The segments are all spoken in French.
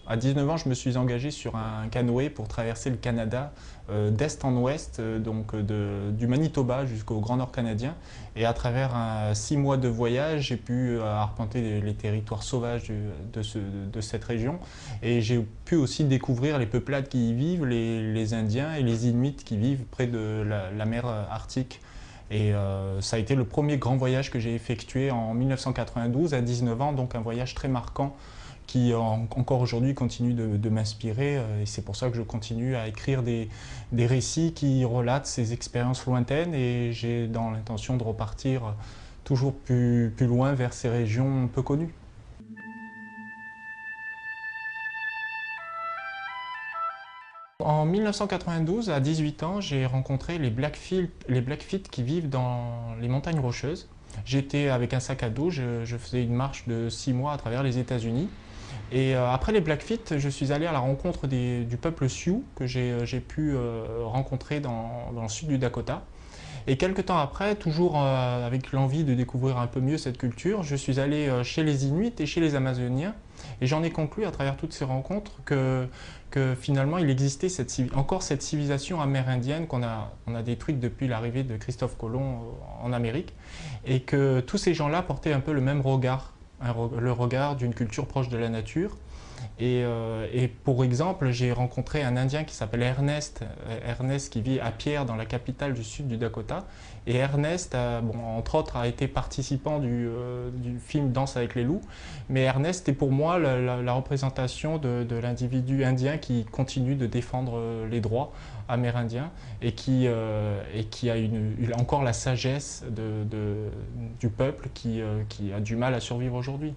À 19 ans, je me suis engagé sur un canoë pour traverser le Canada d'est en ouest, du Manitoba jusqu'au Grand Nord canadien. Et à travers 6 mois de voyage, j'ai pu arpenter les territoires sauvages de cette région. Et j'ai pu aussi découvrir les peuplades qui y vivent, les Indiens et les Inuits qui vivent près de la mer Arctique. Et ça a été le premier grand voyage que j'ai effectué en 1992 à 19 ans, donc un voyage très marquant qui encore aujourd'hui continue de m'inspirer, et c'est pour ça que je continue à écrire des récits qui relatent ces expériences lointaines, et j'ai dans l'intention de repartir toujours plus loin vers ces régions peu connues. En 1992, à 18 ans, j'ai rencontré les Blackfeet qui vivent dans les montagnes rocheuses. J'étais avec un sac à dos, je faisais une marche de 6 mois à travers les États-Unis. Et après les Blackfeet, je suis allé à la rencontre du peuple Sioux que j'ai pu rencontrer dans le sud du Dakota. Et quelques temps après, toujours avec l'envie de découvrir un peu mieux cette culture, je suis allé chez les Inuits et chez les Amazoniens. Et j'en ai conclu à travers toutes ces rencontres que finalement il existait encore cette civilisation amérindienne qu'on a détruite depuis l'arrivée de Christophe Colomb en Amérique. Et que tous ces gens-là portaient un peu le même regard, le regard d'une culture proche de la nature. Et pour exemple, j'ai rencontré un Indien qui s'appelle Ernest qui vit à Pierre, dans la capitale du sud du Dakota. Et Ernest, entre autres, a été participant du film Danse avec les loups. Mais Ernest est pour moi la représentation de l'individu indien qui continue de défendre les droits amérindiens et qui a encore la sagesse du peuple qui a du mal à survivre aujourd'hui.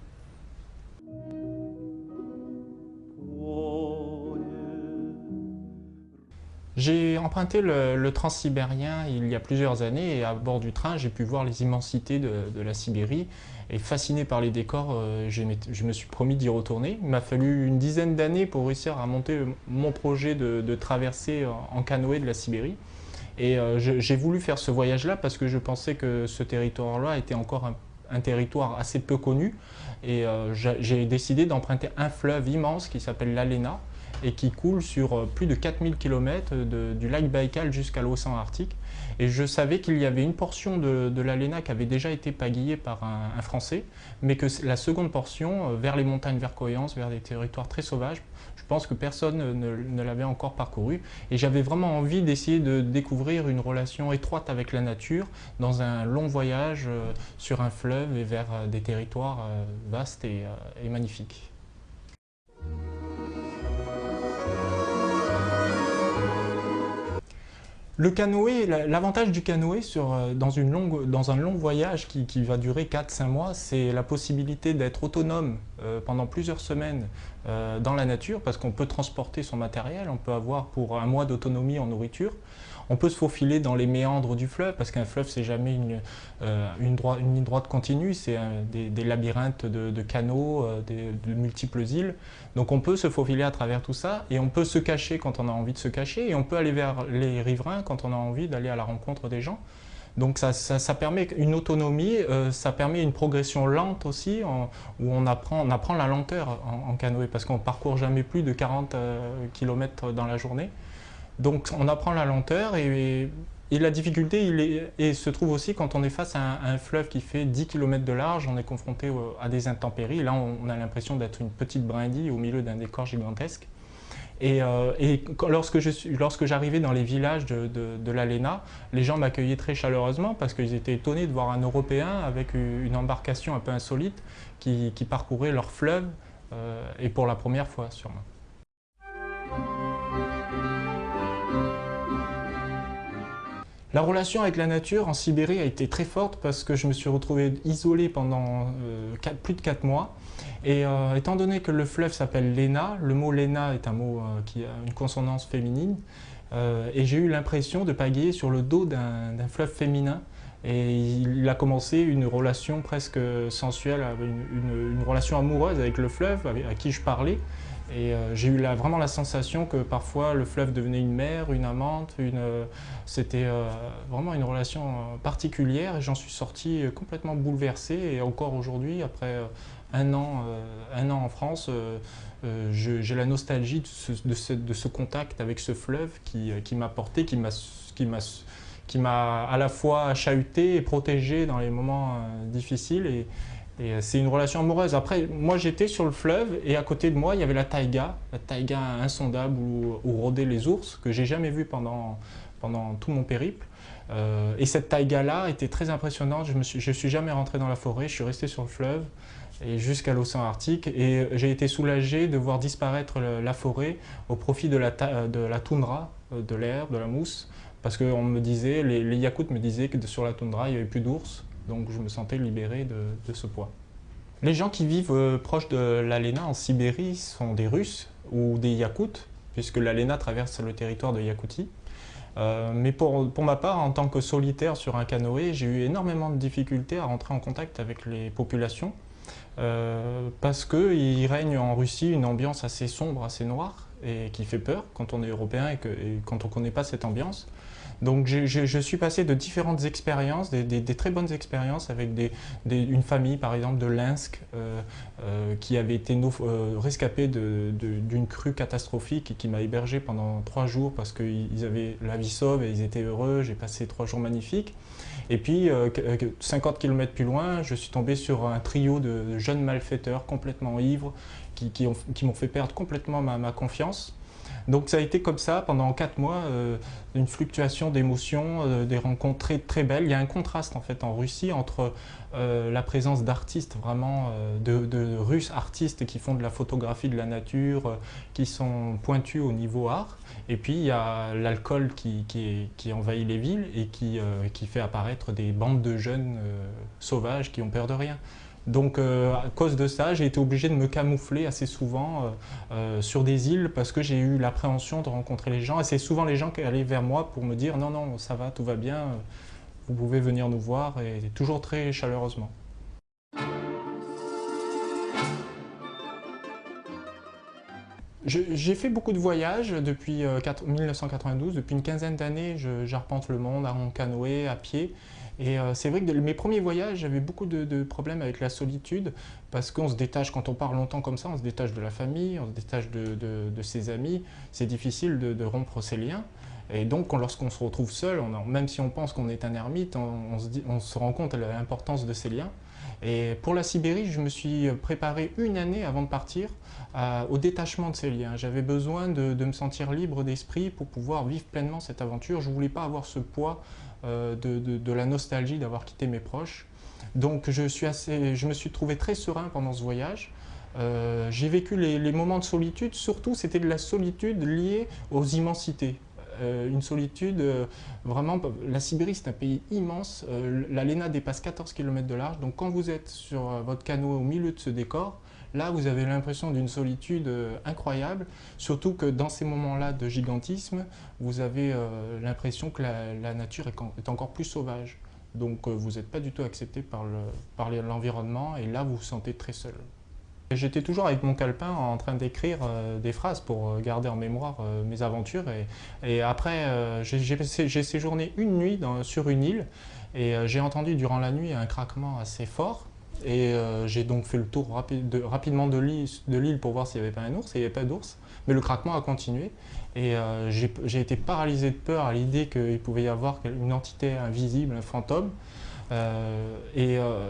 J'ai emprunté le transsibérien il y a plusieurs années, et à bord du train, j'ai pu voir les immensités de la Sibérie. Et fasciné par les décors, je me suis promis d'y retourner. Il m'a fallu une dizaine d'années pour réussir à monter mon projet de traversée en canoë de la Sibérie. Et j'ai voulu faire ce voyage-là parce que je pensais que ce territoire-là était encore un territoire assez peu connu. Et j'ai décidé d'emprunter un fleuve immense qui s'appelle l'Alena, et qui coule sur plus de 4000 km du lac Baïkal jusqu'à l'océan Arctique. Et je savais qu'il y avait une portion de l'Alena qui avait déjà été pagayée par un Français, mais que la seconde portion, vers les montagnes verdoyantes, vers des territoires très sauvages, je pense que personne ne l'avait encore parcouru. Et j'avais vraiment envie d'essayer de découvrir une relation étroite avec la nature dans un long voyage sur un fleuve et vers des territoires vastes et magnifiques. Le canoë, l'avantage du canoë dans un long voyage qui va durer 4-5 mois, c'est la possibilité d'être autonome pendant plusieurs semaines dans la nature, parce qu'on peut transporter son matériel, on peut avoir pour un mois d'autonomie en nourriture. On peut se faufiler dans les méandres du fleuve, parce qu'un fleuve, c'est jamais une ligne droite continue, c'est des labyrinthes de canaux, de multiples îles. Donc on peut se faufiler à travers tout ça, et on peut se cacher quand on a envie de se cacher, et on peut aller vers les riverains quand on a envie d'aller à la rencontre des gens. Donc ça permet une autonomie, ça permet une progression lente aussi, où on apprend la lenteur en canoë, parce qu'on ne parcourt jamais plus de 40 km dans la journée. Donc on apprend la lenteur, et la difficulté se trouve aussi quand on est face à un fleuve qui fait 10 km de large, on est confronté à des intempéries. Là, on a l'impression d'être une petite brindille au milieu d'un décor gigantesque. Et lorsque j'arrivais dans les villages de l'Alena, les gens m'accueillaient très chaleureusement parce qu'ils étaient étonnés de voir un Européen avec une embarcation un peu insolite qui parcourait leur fleuve, et pour la première fois sûrement. La relation avec la nature en Sibérie a été très forte parce que je me suis retrouvé isolé pendant plus de 4 mois. Et étant donné que le fleuve s'appelle Lena, le mot Lena est un mot qui a une consonance féminine, et j'ai eu l'impression de pagayer sur le dos d'un fleuve féminin. Et il a commencé une relation presque sensuelle, une relation amoureuse avec le fleuve, à qui je parlais. Et j'ai eu vraiment la sensation que parfois le fleuve devenait une mère, une amante, c'était vraiment une relation particulière, et j'en suis sorti complètement bouleversé. Et encore aujourd'hui, après un an en France, j'ai la nostalgie de ce contact avec ce fleuve qui m'a porté, qui m'a à la fois chahuté et protégé dans les moments difficiles. Et c'est une relation amoureuse. Après, moi j'étais sur le fleuve et à côté de moi il y avait la taïga insondable où rôdaient les ours que j'ai jamais vu pendant tout mon périple. Et cette taïga-là était très impressionnante. Je suis jamais rentré dans la forêt, je suis resté sur le fleuve et jusqu'à l'océan Arctique. Et j'ai été soulagé de voir disparaître la forêt au profit de la toundra, de l'herbe, de la mousse. Parce que les Yakoutes me disaient que sur la toundra il n'y avait plus d'ours. Donc je me sentais libéré de ce poids. Les gens qui vivent proche de l'Alena en Sibérie sont des Russes ou des Yakoutes, puisque l'Alena traverse le territoire de Yakoutie. Mais pour ma part, en tant que solitaire sur un canoë, j'ai eu énormément de difficultés à rentrer en contact avec les populations, parce qu'il règne en Russie une ambiance assez sombre, assez noire, et qui fait peur quand on est européen et quand on ne connaît pas cette ambiance. Donc je suis passé de différentes expériences, des très bonnes expériences avec une famille par exemple de Linsk qui avait été rescapée d'une crue catastrophique et qui m'a hébergé pendant 3 jours parce qu'ils avaient la vie sauve et ils étaient heureux. J'ai passé 3 jours magnifiques. Et puis 50 km plus loin, je suis tombé sur un trio de jeunes malfaiteurs complètement ivres qui m'ont fait perdre complètement ma confiance. Donc ça a été comme ça pendant 4 mois, une fluctuation d'émotions, des rencontres très, très belles. Il y a un contraste en fait en Russie entre la présence d'artistes, vraiment de Russes artistes qui font de la photographie de la nature, qui sont pointus au niveau art. Et puis il y a l'alcool qui envahit les villes et qui fait apparaître des bandes de jeunes sauvages qui ont peur de rien. Donc à cause de ça, j'ai été obligé de me camoufler assez souvent sur des îles parce que j'ai eu l'appréhension de rencontrer les gens. Et c'est souvent les gens qui allaient vers moi pour me dire « Non, non, ça va, tout va bien, vous pouvez venir nous voir » et toujours très chaleureusement. J'ai fait beaucoup de voyages depuis 1992, depuis une quinzaine d'années, j'arpente le monde en canoë, à pied. Et c'est vrai que mes premiers voyages, j'avais beaucoup de problèmes avec la solitude parce qu'on se détache, quand on part longtemps comme ça, on se détache de la famille, on se détache de ses amis. C'est difficile de rompre ces liens. Et donc, lorsqu'on se retrouve seul, même si on pense qu'on est un ermite, on se rend compte de l'importance de ces liens. Et pour la Sibérie, je me suis préparé une année avant de partir au détachement de ces liens. J'avais besoin de me sentir libre d'esprit pour pouvoir vivre pleinement cette aventure. Je ne voulais pas avoir ce poids de la nostalgie d'avoir quitté mes proches. Donc je me suis trouvé très serein pendant ce voyage. J'ai vécu les moments de solitude, surtout c'était de la solitude liée aux immensités. Une solitude, vraiment, la Sibérie c'est un pays immense, l'Alena dépasse 14 km de large, donc quand vous êtes sur votre canot au milieu de ce décor, là vous avez l'impression d'une solitude incroyable, surtout que dans ces moments-là de gigantisme, vous avez l'impression que la nature est encore plus sauvage. Donc vous n'êtes pas du tout accepté par l'environnement et là vous vous sentez très seul. J'étais toujours avec mon calepin en train d'écrire des phrases pour garder en mémoire mes aventures. Et après, j'ai séjourné une nuit sur une île et j'ai entendu durant la nuit un craquement assez fort. Et j'ai donc fait le tour rapidement de l'île pour voir s'il n'y avait pas un ours, et il n'y avait pas d'ours. Mais le craquement a continué et j'ai été paralysé de peur à l'idée qu'il pouvait y avoir une entité invisible, un fantôme.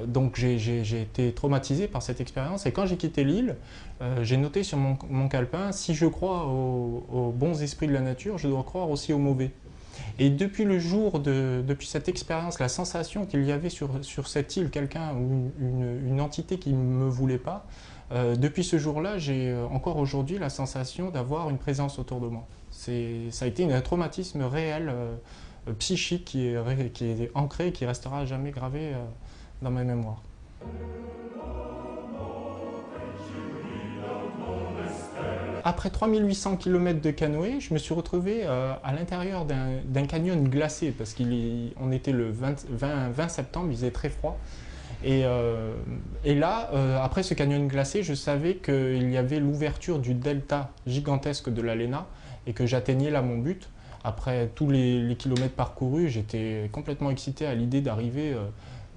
Donc j'ai été traumatisé par cette expérience et quand j'ai quitté l'île, j'ai noté sur mon calepin, si je crois aux bons esprits de la nature, je dois croire aussi aux mauvais. Et depuis cette expérience, la sensation qu'il y avait sur cette île quelqu'un ou une entité qui ne me voulait pas, depuis ce jour-là, j'ai encore aujourd'hui la sensation d'avoir une présence autour de moi. Ça a été un traumatisme réel, psychique qui est ancré et qui restera à jamais gravé dans ma mémoire. Après 3800 km de canoë, je me suis retrouvé à l'intérieur d'un canyon glacé parce qu'on était le 20 septembre, il faisait très froid. Et là, après ce canyon glacé, je savais qu'il y avait l'ouverture du delta gigantesque de l'Alena et que j'atteignais là mon but. Après tous les kilomètres parcourus, j'étais complètement excité à l'idée d'arriver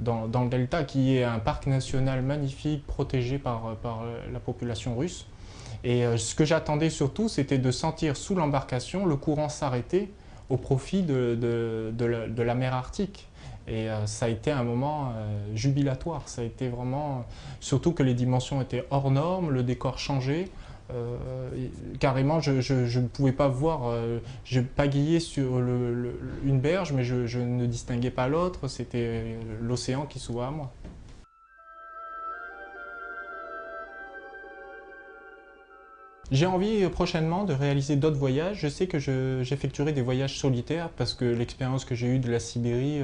dans le delta, qui est un parc national magnifique, protégé par la population russe. Et ce que j'attendais surtout, c'était de sentir sous l'embarcation le courant s'arrêter au profit de la mer Arctique. Et ça a été un moment jubilatoire. Ça a été vraiment, surtout que les dimensions étaient hors normes, le décor changeait. Carrément, je ne pouvais pas voir, je pagayais sur une berge, mais je ne distinguais pas l'autre. C'était l'océan qui s'ouvrait à moi. J'ai envie prochainement de réaliser d'autres voyages. Je sais que j'effectuerai des voyages solitaires parce que l'expérience que j'ai eue de la Sibérie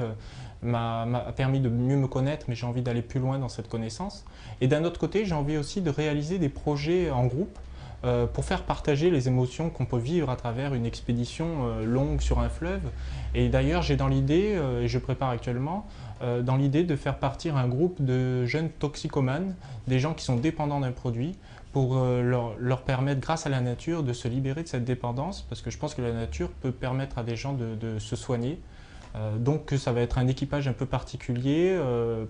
m'a permis de mieux me connaître, mais j'ai envie d'aller plus loin dans cette connaissance. Et d'un autre côté, j'ai envie aussi de réaliser des projets en groupe pour faire partager les émotions qu'on peut vivre à travers une expédition longue sur un fleuve. Et d'ailleurs, j'ai dans l'idée, et je prépare actuellement, dans l'idée de faire partir un groupe de jeunes toxicomanes, des gens qui sont dépendants d'un produit, pour leur permettre, grâce à la nature, de se libérer de cette dépendance, parce que je pense que la nature peut permettre à des gens de se soigner. Donc ça va être un équipage un peu particulier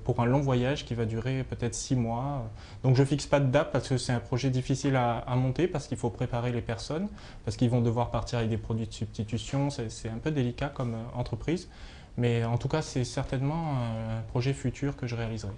pour un long voyage qui va durer peut-être 6 mois. Donc je ne fixe pas de date parce que c'est un projet difficile à monter, parce qu'il faut préparer les personnes, parce qu'ils vont devoir partir avec des produits de substitution, c'est un peu délicat comme entreprise. Mais en tout cas, c'est certainement un projet futur que je réaliserai.